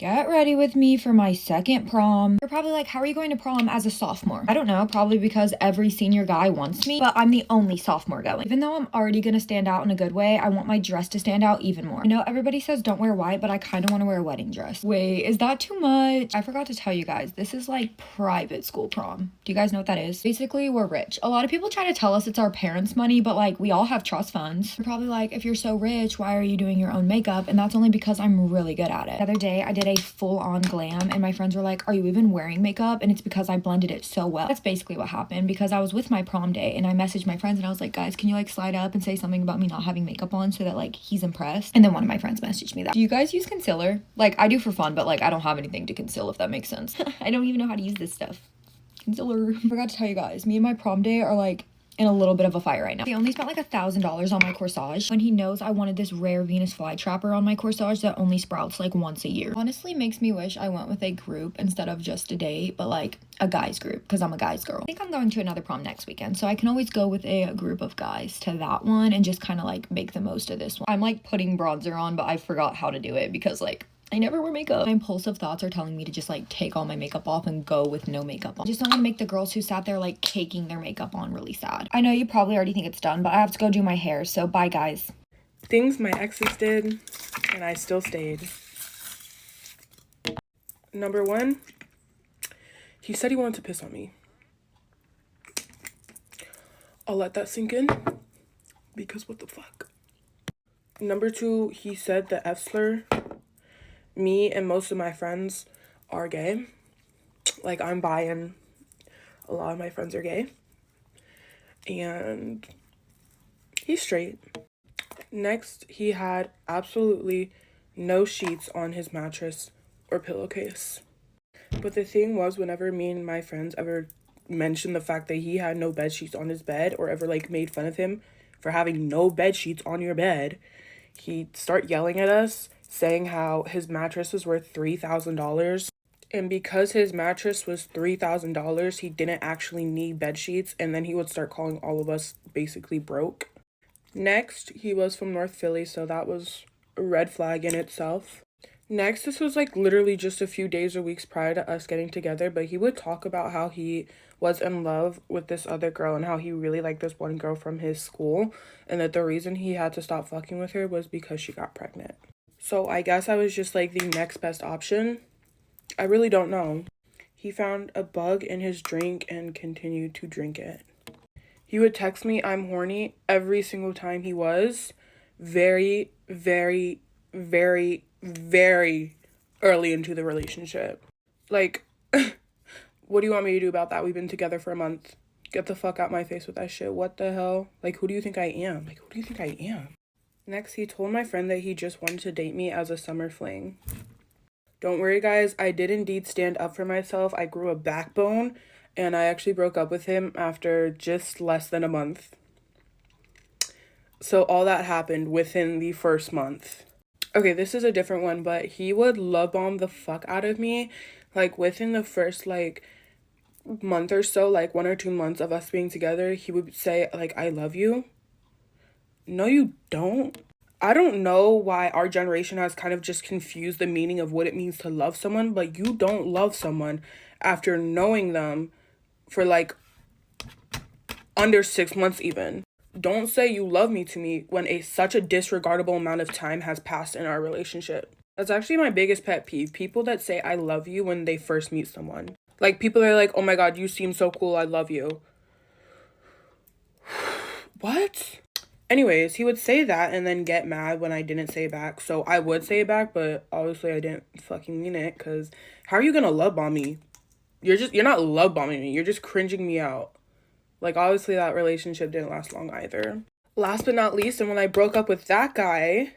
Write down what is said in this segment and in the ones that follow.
Get ready with me for my second prom. You're probably like, how are you going to prom as a sophomore? I don't know, probably because every senior guy wants me, but I'm the only sophomore going. Even though I'm already gonna stand out in a good way, I want my dress to stand out even more. I know everybody says don't wear white, but I kind of want to wear a wedding dress. Wait, is that too much? I forgot to tell you guys, this is like private school prom. Do you guys know what that is? Basically, we're rich. A lot of people try to tell us it's our parents' money, but like we all have trust funds. You're probably like, if you're so rich, why are you doing your own makeup? And that's only because I'm really good at it. The other day, I did a full-on glam and my friends were like, are you even wearing makeup? And it's because I blended it so well. That's basically what happened, because I was with my prom day and I messaged my friends and I was like, guys, can you like slide up and say something about me not having makeup on so that like he's impressed? And then one of my friends messaged me that. Do you guys use concealer? Like I do for fun, but like I don't have anything to conceal, if that makes sense. I don't even know how to use this stuff. Concealer. I forgot to tell you guys, me and my prom day are like in a little bit of a fight right now. He only spent like $1,000 on my corsage when he knows I wanted this rare Venus flytrapper on my corsage that only sprouts like once a year. Honestly makes me wish I went with a group instead of just a date, but like a guys group, because I'm a guys girl. I think I'm going to another prom next weekend, so I can always go with a group of guys to that one and just kind of like make the most of this one. I'm like putting bronzer on, but I forgot how to do it because like I never wear makeup. My impulsive thoughts are telling me to just like take all my makeup off and go with no makeup on. I just don't want to make the girls who sat there like caking their makeup on really sad. I know you probably already think it's done, but I have to go do my hair, so bye guys. Things my exes did and I still stayed. Number one, he said he wanted to piss on me. I'll let that sink in because what the fuck. Number two, he said the F slur. Me and most of my friends are gay. Like, I'm bi and a lot of my friends are gay. And he's straight. Next, he had absolutely no sheets on his mattress or pillowcase. But the thing was, whenever me and my friends ever mentioned the fact that he had no bed sheets on his bed, or ever like made fun of him for having no bed sheets on your bed, he'd start yelling at us, saying how his mattress was worth $3,000. And because his mattress was $3,000, he didn't actually need bed sheets. And then he would start calling all of us basically broke. Next, he was from North Philly, so that was a red flag in itself. Next, this was like literally just a few days or weeks prior to us getting together, but he would talk about how he was in love with this other girl and how he really liked this one girl from his school, and that the reason he had to stop fucking with her was because she got pregnant. So I guess I was just like the next best option. I really don't know. He found a bug in his drink and continued to drink it. He would text me, I'm horny, every single time he was. Very, very, very, very early into the relationship. Like, what do you want me to do about that? We've been together for a month. Get the fuck out my face with that shit. What the hell? Like, who do you think I am? Like, who do you think I am? Next, he told my friend that he just wanted to date me as a summer fling. Don't worry, guys. I did indeed stand up for myself. I grew a backbone, and I actually broke up with him after just less than a month. So all that happened within the first month. Okay, this is a different one, but he would love bomb the fuck out of me. Like, within the first, like, month or so, like 1 or 2 months of us being together, he would say, like, I love you. No, you don't. I don't know why our generation has kind of just confused the meaning of what it means to love someone, but you don't love someone after knowing them for like under 6 months even. Don't say you love me to me when such a disregardable amount of time has passed in our relationship. That's actually my biggest pet peeve. People that say I love you when they first meet someone. Like, people are like, oh my god, you seem so cool, I love you. What? Anyways, he would say that and then get mad when I didn't say back. So I would say back, but obviously I didn't fucking mean it, because how are you gonna love bomb me? You're not love bombing me, you're just cringing me out. Like, obviously that relationship didn't last long either. Last but not least, and when I broke up with that guy,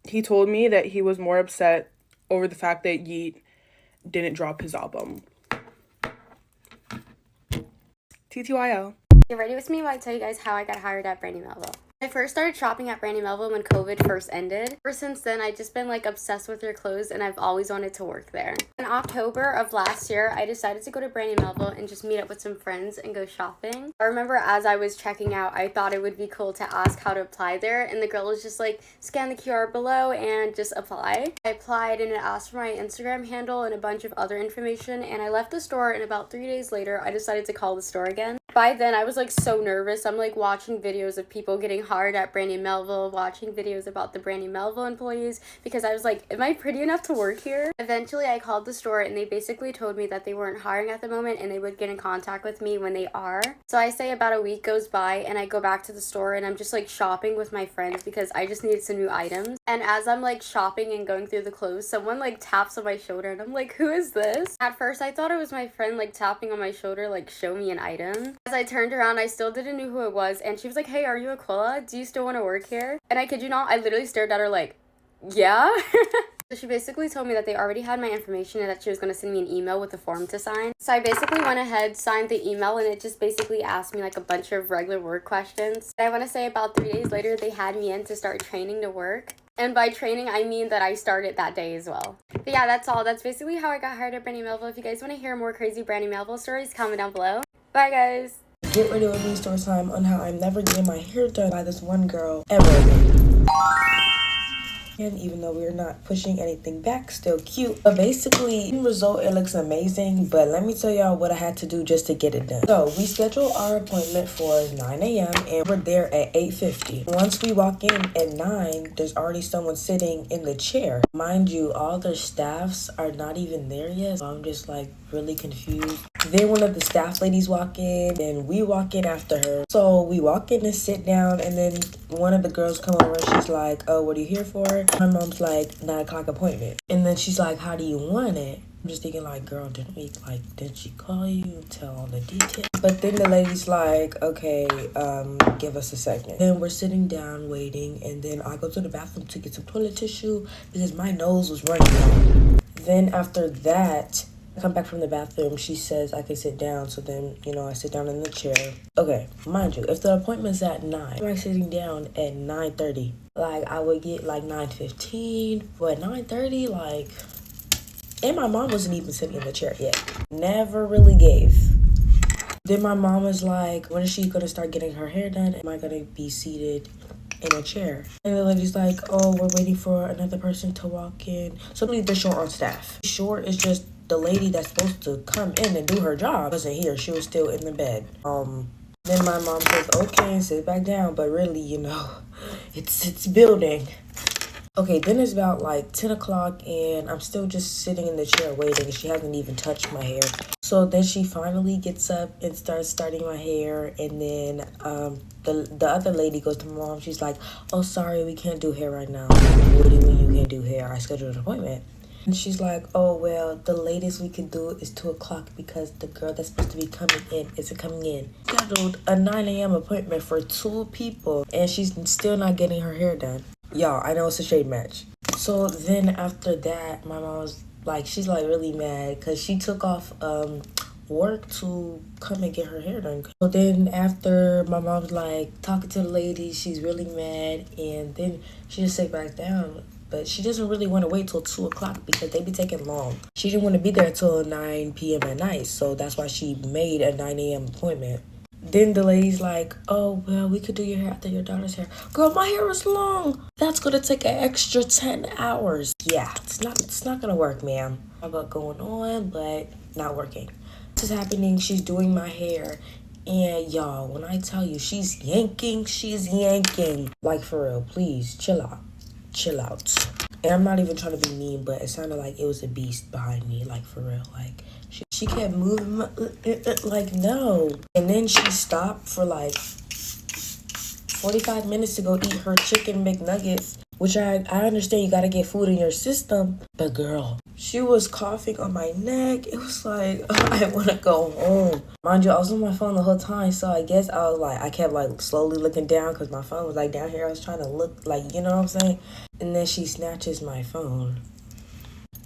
he told me that he was more upset over the fact that Yeet didn't drop his album. TTYL. Get ready with me while I tell you guys how I got hired at Brandy Melville. I first started shopping at Brandy Melville when COVID first ended. Ever since then, I've just been like obsessed with their clothes and I've always wanted to work there. In October of last year, I decided to go to Brandy Melville and just meet up with some friends and go shopping. I remember as I was checking out, I thought it would be cool to ask how to apply there, and the girl was just like, scan the QR below and just apply. I applied and it asked for my Instagram handle and a bunch of other information, and I left the store, and about 3 days later, I decided to call the store again. By then, I was like so nervous. I'm like watching videos of people getting hired at Brandy Melville, watching videos about the Brandy Melville employees, because I was like, am I pretty enough to work here? Eventually, I called the store and they basically told me that they weren't hiring at the moment and they would get in contact with me when they are. So I say about a week goes by and I go back to the store and I'm just like shopping with my friends because I just needed some new items. And as I'm like shopping and going through the clothes, someone like taps on my shoulder and I'm like, who is this? At first, I thought it was my friend like tapping on my shoulder, like show me an item. As I turned around, I still didn't know who it was, and she was like, hey, are you Aquila? Do you still want to work here? And I kid you not, I literally stared at her like, yeah? So she basically told me that they already had my information and that she was going to send me an email with a form to sign. So I basically went ahead, signed the email, and it just basically asked me like a bunch of regular work questions. I want to say about 3 days later, they had me in to start training to work. And by training, I mean that I started that day as well. But yeah, that's all. That's basically how I got hired at Brandy Melville. If you guys want to hear more crazy Brandy Melville stories, comment down below. Bye, guys. Get ready with me story time on how I'm never getting my hair done by this one girl ever again. And even though we're not pushing anything back, still cute. But basically, in result, it looks amazing. But let me tell y'all what I had to do just to get it done. So we scheduled our appointment for 9 a.m. and we're there at 8:50. Once we walk in at 9, there's already someone sitting in the chair. Mind you, all their staffs are not even there yet. So I'm just like really confused. Then one of the staff ladies walk in and we walk in after her. So we walk in and sit down, and then one of the girls come over and she's like, oh, what are you here for? My mom's like, 9 o'clock appointment. And then she's like, how do you want it? I'm just thinking like, girl, didn't she call you and tell all the details? But then the lady's like, okay, give us a second. Then we're sitting down waiting, and then I go to the bathroom to get some toilet tissue because my nose was running out. Then after that, I come back from the bathroom, she says I can sit down, so then, I sit down in the chair. Okay, mind you, if the appointment's at 9, I'm sitting down at 9:30. Like, I would get like 9:15, but 9:30, like, and my mom wasn't even sitting in the chair yet. Never really gave. Then my mom was like, when is she gonna start getting her hair done? Am I gonna be seated in a chair? And the lady's like, oh, we're waiting for another person to walk in. So they're short on staff. Short is just the lady that's supposed to come in and do her job wasn't here. She was still in the bed. Then my mom says, okay, sit back down. But really, it's building. Okay, then it's about like 10 o'clock and I'm still just sitting in the chair waiting. She hasn't even touched my hair. So then she finally gets up and starts starting my hair. And then the other lady goes to my mom. She's like, oh, sorry, we can't do hair right now. What do you mean you can't do hair? I scheduled an appointment. And she's like, oh, well, the latest we can do is 2 o'clock because the girl that's supposed to be coming in isn't coming in. Scheduled a 9 a.m. appointment for 2 people and she's still not getting her hair done. Y'all, I know it's a shade match. So then after that, my mom was like, she's like really mad because she took off work to come and get her hair done. So then after my mom's like talking to the lady, she's really mad, and then she just sat back down. But she doesn't really want to wait till 2 o'clock because they be taking long. She didn't want to be there until 9 p.m. at night, so that's why she made a 9 a.m. appointment. Then the lady's like, oh, well, we could do your hair after your daughter's hair. Girl, my hair is long. That's going to take an extra 10 hours. Yeah, it's not going to work, ma'am. I've got going on, but not working. This is happening. She's doing my hair. And y'all, when I tell you she's yanking. Like, for real, please, chill out. And I'm not even trying to be mean, but it sounded like it was a beast behind me, like, for real. Like, she kept moving, like, no. And then she stopped for, like, 45 minutes to go eat her chicken McNuggets, which I understand you gotta get food in your system. But, girl, she was coughing on my neck. It was like, I want to go home. Mind you, I was on my phone the whole time, so I guess I kept, like, slowly looking down because my phone was, like, down here. I was trying to look, like, you know what I'm saying? And then she snatches my phone.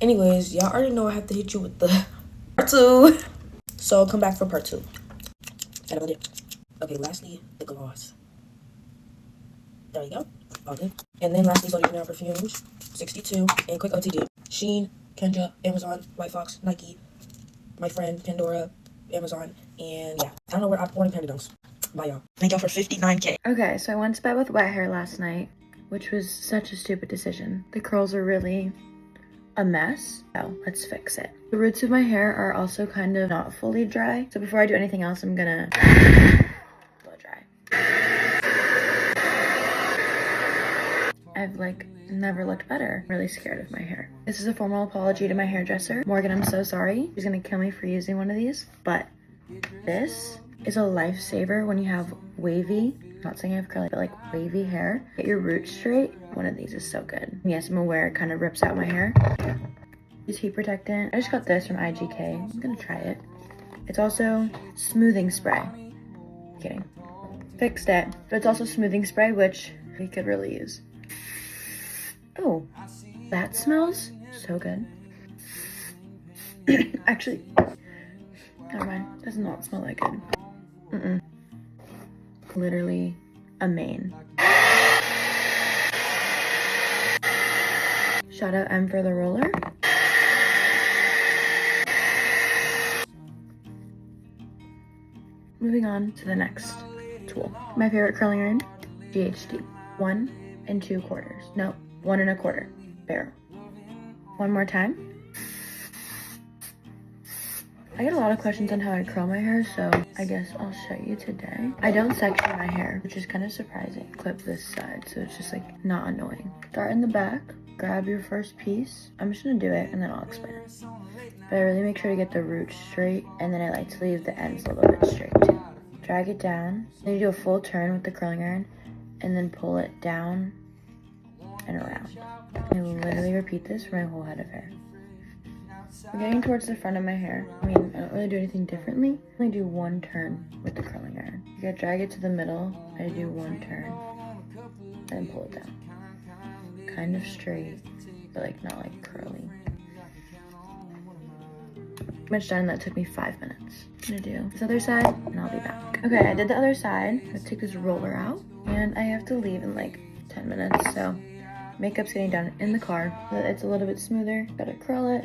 Anyways, y'all already know I have to hit you with the part 2. So come back for part 2. Okay, lastly, the gloss. There you go. All good. And then lastly, Sonia Chanel perfumes, 62, and quick OTD. Shein, Kendra, Amazon, White Fox, Nike, my friend, Pandora, Amazon, and yeah. I don't know where I'm ordering Panda Dunks. Bye, y'all. Thank y'all for 59K. Okay, so I went to bed with wet hair last night, which was such a stupid decision. The curls are really a mess. So let's fix it. The roots of my hair are also kind of not fully dry. So before I do anything else, I'm gonna blow dry. I've like never looked better. I'm really scared of my hair. This is a formal apology to my hairdresser. Morgan, I'm so sorry. She's gonna kill me for using one of these, but this is a lifesaver when you have wavy, not saying I have curly, but like wavy hair. Get your roots straight. One of these is so good. Yes, I'm aware it kind of rips out my hair. Use heat protectant. I just got this from IGK. I'm gonna try it. It's also smoothing spray. Kidding. Fixed it. But it's also smoothing spray, which we could really use. Oh, that smells so good. Actually, never mind. Does not smell that good. Literally a main. Shout out M for the roller. Moving on to the next tool. My favorite curling iron, GHD. 1 2/4. No, 1 1/4 barrel. One more time. I get a lot of questions on how I curl my hair, so I guess I'll show you today. I don't section my hair, which is kind of surprising. Clip this side, so it's just like not annoying. Start in the back, grab your first piece. I'm just gonna do it and then I'll explain it. But I really make sure to get the roots straight, and then I like to leave the ends a little bit straight too. Drag it down, then you do a full turn with the curling iron, and then pull it down and around. I literally repeat this for my whole head of hair. We're getting towards the front of my hair. I mean, I don't really do anything differently. I only do one turn with the curling iron. You gotta drag it to the middle. I do one turn and then pull it down. Kind of straight, but like not like curly. Pretty much done. That took me 5 minutes. I'm gonna do this other side and I'll be back. Okay, I did the other side. Let's take this roller out and I have to leave in like 10 minutes. So makeup's getting done in the car so that it's a little bit smoother. Gotta curl it.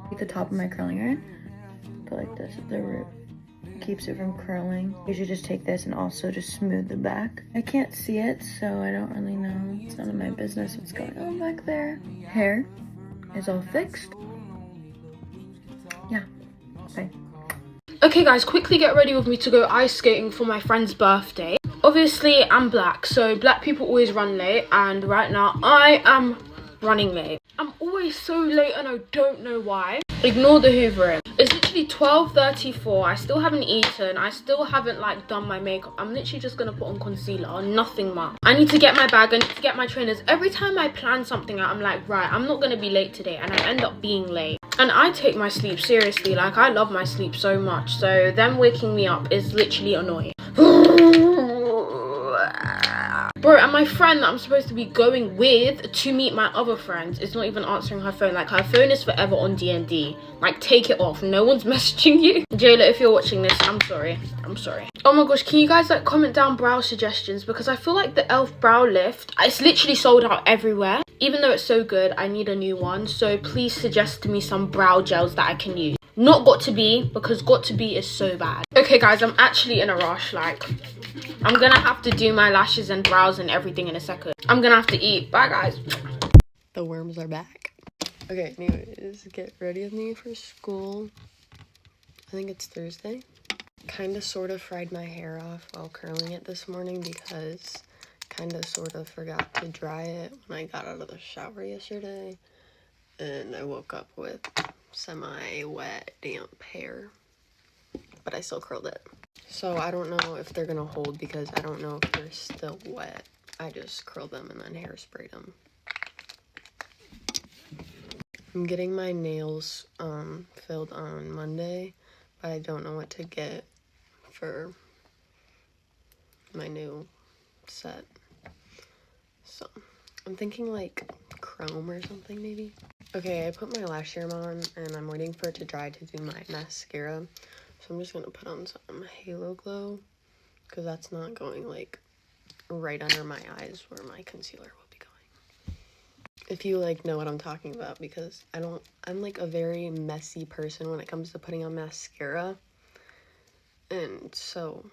Take the top of my curling iron, go like this at the root. Keeps it from curling. You should just take this and also just smooth the back. I can't see it, so I don't really know. It's none of my business what's going on back there. Hair is all fixed. Yeah, bye. Okay guys, quickly get ready with me to go ice skating for my friend's birthday. Obviously, I'm black, so black people always run late, and right now I am running late. I'm always so late and I don't know why. Ignore the hoovering. It's literally 12:34. I still haven't eaten. I still haven't like done my makeup. I'm literally just gonna put on concealer, nothing much. I need to get my bag, I need to get my trainers. Every time I plan something out, I'm like, right, I'm not gonna be late today, and I end up being late. And I take my sleep seriously. Like, I love my sleep so much, so them waking me up is literally annoying. Bro, and my friend that I'm supposed to be going with to meet my other friends is not even answering her phone. Like, her phone is forever on D&D. Like, take it off. No one's messaging you. Jayla, if you're watching this, I'm sorry. I'm sorry. Oh my gosh, can you guys like comment down brow suggestions? Because I feel like the e.l.f. brow lift, it's literally sold out everywhere. Even though it's so good, I need a new one. So please suggest to me some brow gels that I can use. Not Got To Be, because Got To Be is so bad. Okay guys, I'm actually in a rush. Like, I'm gonna have to do my lashes and brows and everything in a second. I'm gonna have to eat. Bye guys. The worms are back. Okay, anyways, get ready with me for school. I think it's Thursday. Kind of sort of fried my hair off while curling it this morning because kind of sort of forgot to dry it when I got out of the shower yesterday. And I woke up with semi-wet, damp hair. But I still curled it. So I don't know if they're gonna hold because I don't know if they're still wet. I just curled them and then hairsprayed them. I'm getting my nails filled on Monday, but I don't know what to get for my new set. So I'm thinking like Grwm or something maybe. Okay, I put my lash serum on and I'm waiting for it to dry to do my mascara. So I'm just gonna put on some Halo Glow because that's not going like right under my eyes where my concealer will be going. If you like know what I'm talking about, because I'm like a very messy person when it comes to putting on mascara, and so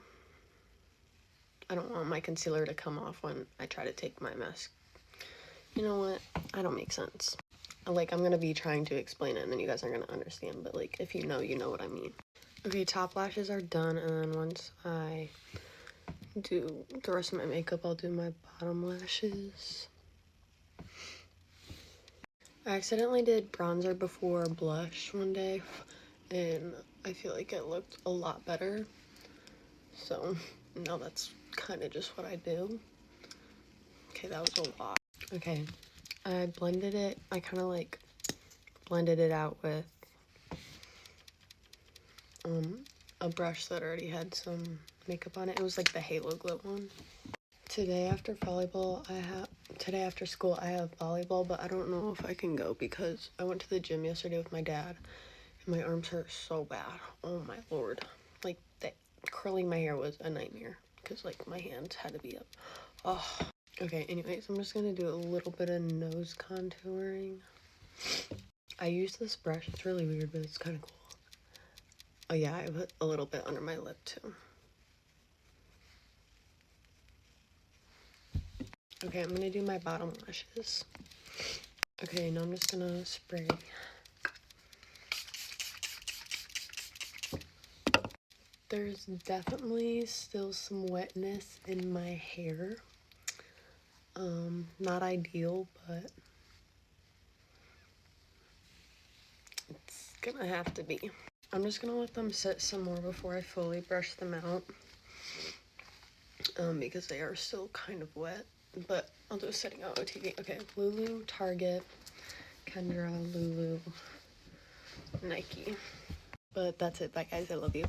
I don't want my concealer to come off when I try to take my mask. You know what? I don't make sense. Like, I'm gonna be trying to explain it and then you guys are gonna understand, but like, if you know, you know what I mean. Okay, top lashes are done, and then once I do the rest of my makeup, I'll do my bottom lashes. I accidentally did bronzer before blush one day, and I feel like it looked a lot better. So now that's kind of just what I do. Okay, that was a lot. Okay, I blended it. I kind of like blended it out with a brush that already had some makeup on it. It was like the Halo Glow one. Today after school I have volleyball, but I don't know if I can go because I went to the gym yesterday with my dad and my arms hurt so bad. Oh my lord. Like, curling my hair was a nightmare because like my hands had to be up. Oh. Okay, anyways, I'm just gonna do a little bit of nose contouring. I use this brush. It's really weird, but it's kind of cool. Oh yeah, I put a little bit under my lip too. Okay, I'm gonna do my bottom lashes. Okay, now I'm just gonna spray. There's definitely still some wetness in my hair. Not ideal, but it's gonna have to be. I'm just gonna let them sit some more before I fully brush them out. Because they are still kind of wet, but I'll do a setting out OTV. Okay, Lulu, Target, Kendra, Lulu, Nike. But that's it. Bye guys, I love you.